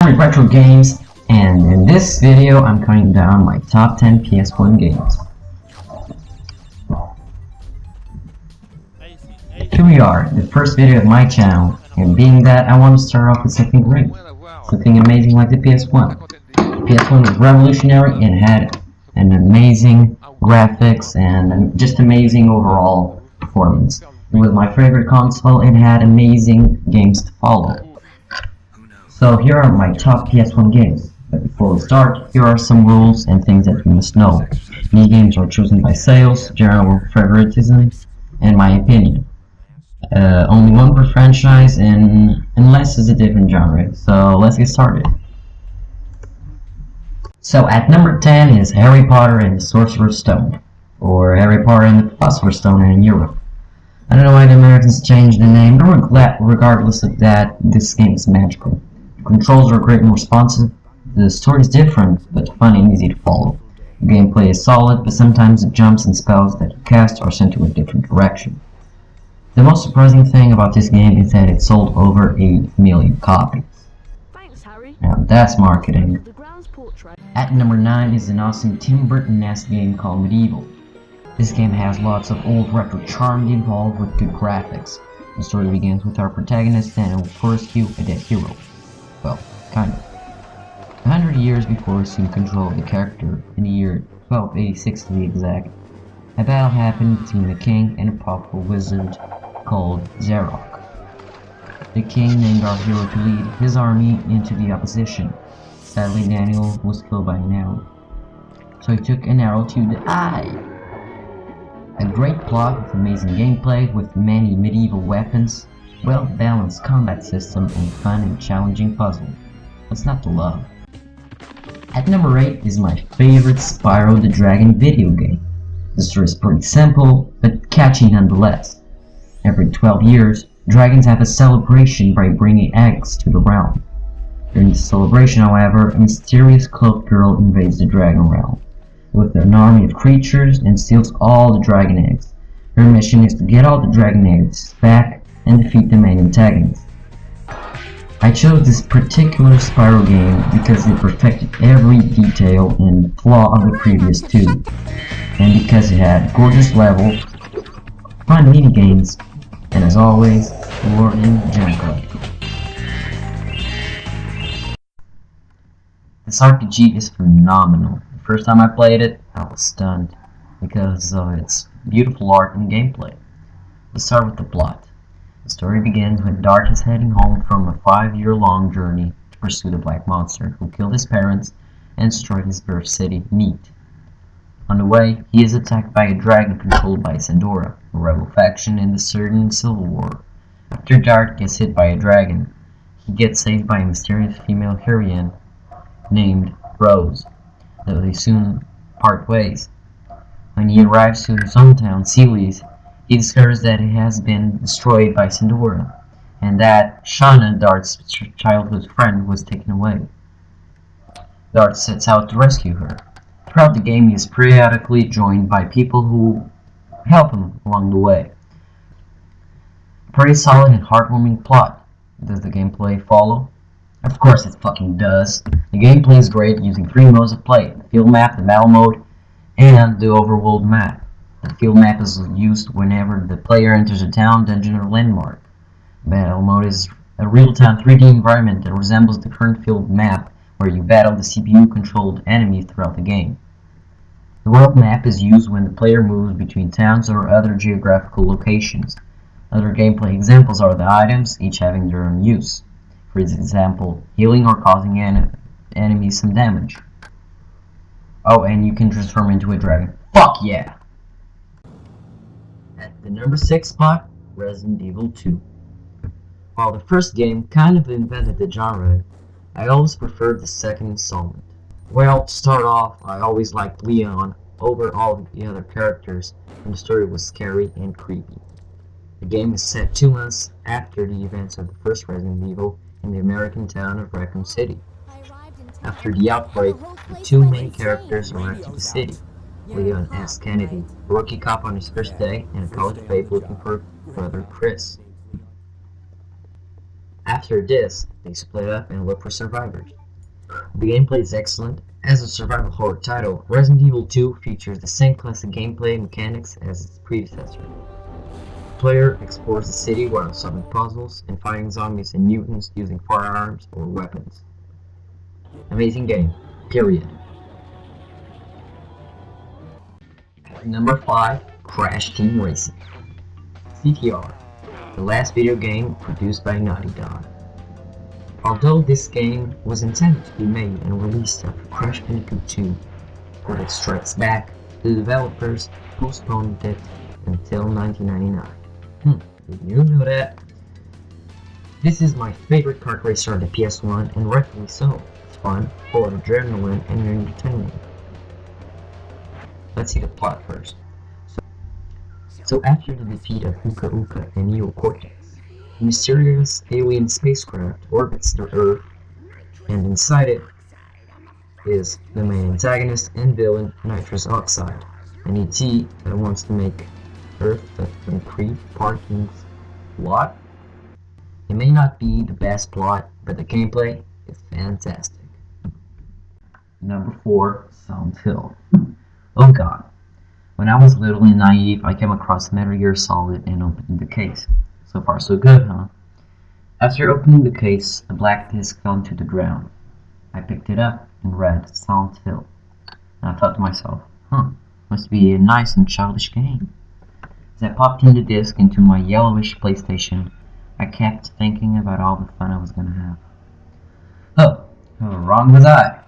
HenryRetroGames, and in this video I'm counting down my top 10 PS1 games. Here we are, the first video of my channel, and being that I want to start off with something great, something amazing like the PS1. The PS1 was revolutionary and had an amazing graphics and just amazing overall performance. It was my favorite console and had amazing games to follow. So here are my top PS1 games. But before we start, here are some rules and things that you must know. These games are chosen by sales, general favoritism, and my opinion. Only one per franchise, and unless it's a different genre. So let's get started. So at number 10 is Harry Potter and the Sorcerer's Stone, or Harry Potter and the Philosopher's Stone in Europe. I don't know why the Americans changed the name, but regardless of that, this game is magical. The controls are great and responsive, the story is different, but fun and easy to follow. The gameplay is solid, but sometimes the jumps and spells that you cast are sent to a different direction. The most surprising thing about this game is that it sold over 8 million copies. Thanks, Harry. Now that's marketing. The ground's portrait. At number 9 is an awesome Tim Burton-esque game called Medieval. This game has lots of old retro charm involved with good graphics. The story begins with our protagonist and will rescue a dead hero. Well, kind of. 100 years before assuming control of the character, in the year 1286 to be exact, a battle happened between the king and a powerful wizard called Zarok. The king named our hero to lead his army into the opposition. Sadly, Daniel was killed by an arrow, so he took an arrow to the eye. A great plot with amazing gameplay with many medieval weapons, well-balanced combat system, and fun and challenging puzzle. What's not to love? At number 8 is my favorite Spyro the Dragon video game. The story is pretty simple, but catchy nonetheless. Every 12 years, dragons have a celebration by bringing eggs to the realm. During the celebration, however, a mysterious cloaked girl invades the dragon realm with an army of creatures and steals all the dragon eggs. Her mission is to get all the dragon eggs back and defeat the main antagonist. I chose this particular Spyro game because it perfected every detail and flaw of the previous two, and because it had gorgeous levels, fun minigames, and as always, lore and gem collecting. This RPG is phenomenal. The first time I played it, I was stunned because of its beautiful art and gameplay. Let's start with the plot. The story begins when Dart is heading home from a 5-year-long journey to pursue the Black Monster who killed his parents and destroyed his birth city, Neat. On the way, he is attacked by a dragon controlled by Sandora, a rebel faction in the Certain Civil War. After Dart gets hit by a dragon, he gets saved by a mysterious female heroine named Rose, though they soon part ways. When he arrives to his hometown, Sealy's, he discovers that it has been destroyed by Sandora, and that Shauna, Dart's childhood friend, was taken away. Dart sets out to rescue her. Throughout the game, he is periodically joined by people who help him along the way. A pretty solid and heartwarming plot. Does the gameplay follow? Of course it fucking does. The gameplay is great, using 3 modes of play: the field map, the battle mode, and the overworld map. The field map is used whenever the player enters a town, dungeon, or landmark. Battle mode is a real-time 3D environment that resembles the current field map, where you battle the CPU-controlled enemies throughout the game. The world map is used when the player moves between towns or other geographical locations. Other gameplay examples are the items, each having their own use. For example, healing or causing enemies some damage. Oh, and you can transform into a dragon. Fuck yeah! At the number 6 spot, Resident Evil 2. While the first game kind of invented the genre, I always preferred the second installment. Well, to start off, I always liked Leon over all the other characters, and the story was scary and creepy. The game is set 2 months after the events of the first Resident Evil in the American town of Raccoon City. After the outbreak, the 2 main characters arrive to the city. Leon S. Kennedy, a rookie cop on his first day, and a college babe looking for brother Chris. After this, they split up and look for survivors. The gameplay is excellent. As a survival horror title, Resident Evil 2 features the same classic gameplay mechanics as its predecessor. The player explores the city while solving puzzles and fighting zombies and mutants using firearms or weapons. Amazing game, period. Number 5, Crash Team Racing. CTR, the last video game produced by Naughty Dog. Although this game was intended to be made and released after Crash Bandicoot 2, but it strikes back, the developers postponed it until 1999. Did you know that? This is my favorite kart racer on the PS1, and rightfully so. It's fun, full of adrenaline, and entertainment. Let's see the plot first. So after the defeat of Uka Uka and Neo Cortex, a mysterious alien spacecraft orbits the Earth, and inside it is the main antagonist and villain, Nitrous Oxide, an ET that wants to make Earth a concrete parking lot. It may not be the best plot, but the gameplay is fantastic. Number 4, Silent Hill. Oh god. When I was little and naive, I came across Metal Gear Solid and opened the case. So far so good, huh? After opening the case, a black disc fell to the ground. I picked it up and read Silent Hill. And I thought to myself, must be a nice and childish game. As I popped in the disc into my yellowish PlayStation, I kept thinking about all the fun I was gonna have. Wrong was I.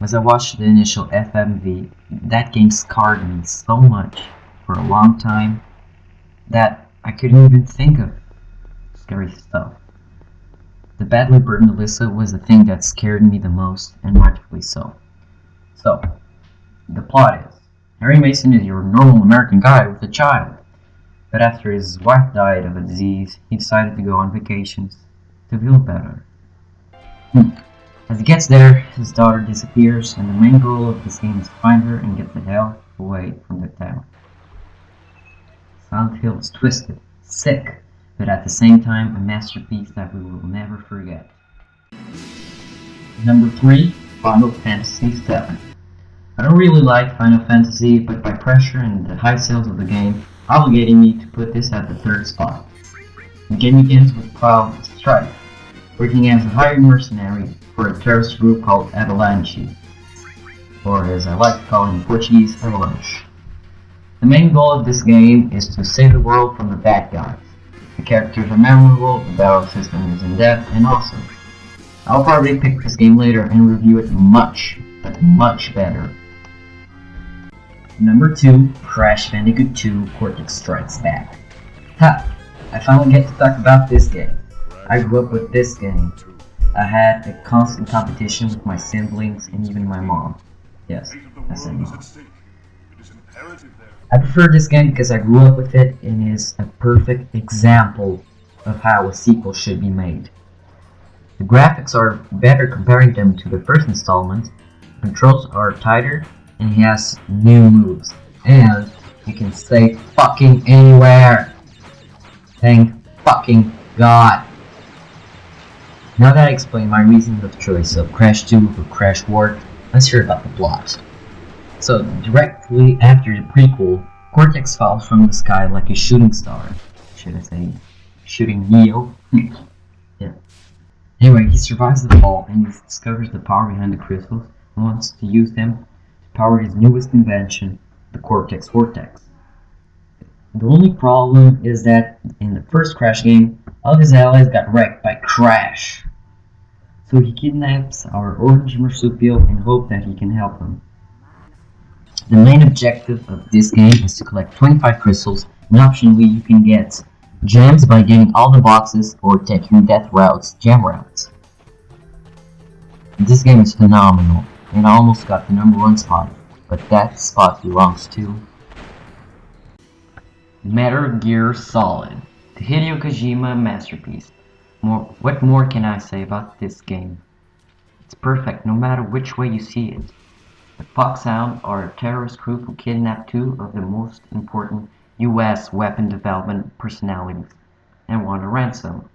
As I watched the initial FMV, that game scarred me so much for a long time that I couldn't even think of scary stuff. The badly burned Alyssa was the thing that scared me the most, and rightfully so. So, the plot is, Harry Mason is your normal American guy with a child, but after his wife died of a disease, he decided to go on vacations to feel better. As he gets there, his daughter disappears, and the main goal of this game is to find her and get the hell away from the town. Silent Hill is twisted, sick, but at the same time a masterpiece that we will never forget. Number 3, Final Fantasy VII. I don't really like Final Fantasy, but by pressure and the high sales of the game obligating me to put this at the 3rd spot. The game begins with Cloud Strife, working as a hired mercenary for a terrorist group called Avalanche, or as I like to call it in Portuguese, Avalanche. The main goal of this game is to save the world from the bad guys. The characters are memorable, the battle system is in-depth and awesome. I'll probably pick this game later and review it much better. Number 2, Crash Bandicoot 2 Cortex Strikes Back. I finally get to talk about this game. I grew up with this game. I had a constant competition with my siblings and even my mom. Yes, I said mom. I prefer this game because I grew up with it and it is a perfect example of how a sequel should be made. The graphics are better comparing them to the first installment, the controls are tighter, and he has new moves. And you can stay fucking anywhere. Thank fucking God. Now that I explained my reasons of choice of Crash 2 for Crash Ward, let's hear about the plot. So, directly after the prequel, Cortex falls from the sky like a shooting star. Should I say, shooting Neo? Yeah. Anyway, he survives the fall and he discovers the power behind the crystals and wants to use them to power his newest invention, the Cortex Vortex. The only problem is that in the first Crash game, all of his allies got wrecked by Crash. So he kidnaps our orange marsupial and hopes that he can help him. The main objective of this game is to collect 25 crystals, and optionally you can get gems by getting all the boxes or taking death routes, gem routes. This game is phenomenal, and I almost got the number 1 spot, but that spot belongs to Metal Gear Solid, the Hideo Kojima masterpiece. What more can I say about this game? It's perfect no matter which way you see it. The Foxhound are a terrorist group who kidnapped 2 of the most important US weapon development personalities and want a ransom.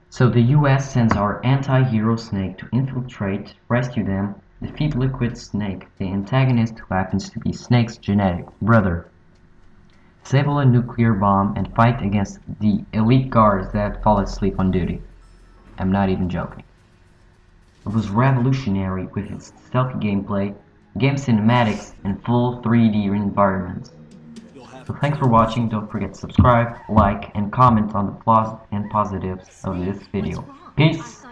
So the US sends our anti-hero Snake to infiltrate, rescue them, defeat Liquid Snake, the antagonist who happens to be Snake's genetic brother, disable a nuclear bomb, and fight against the elite guards that fall asleep on duty. I'm not even joking. It was revolutionary with its stealthy gameplay, game cinematics, and full 3D environments. So thanks for watching, don't forget to subscribe, like, and comment on the flaws and positives of this video. Peace!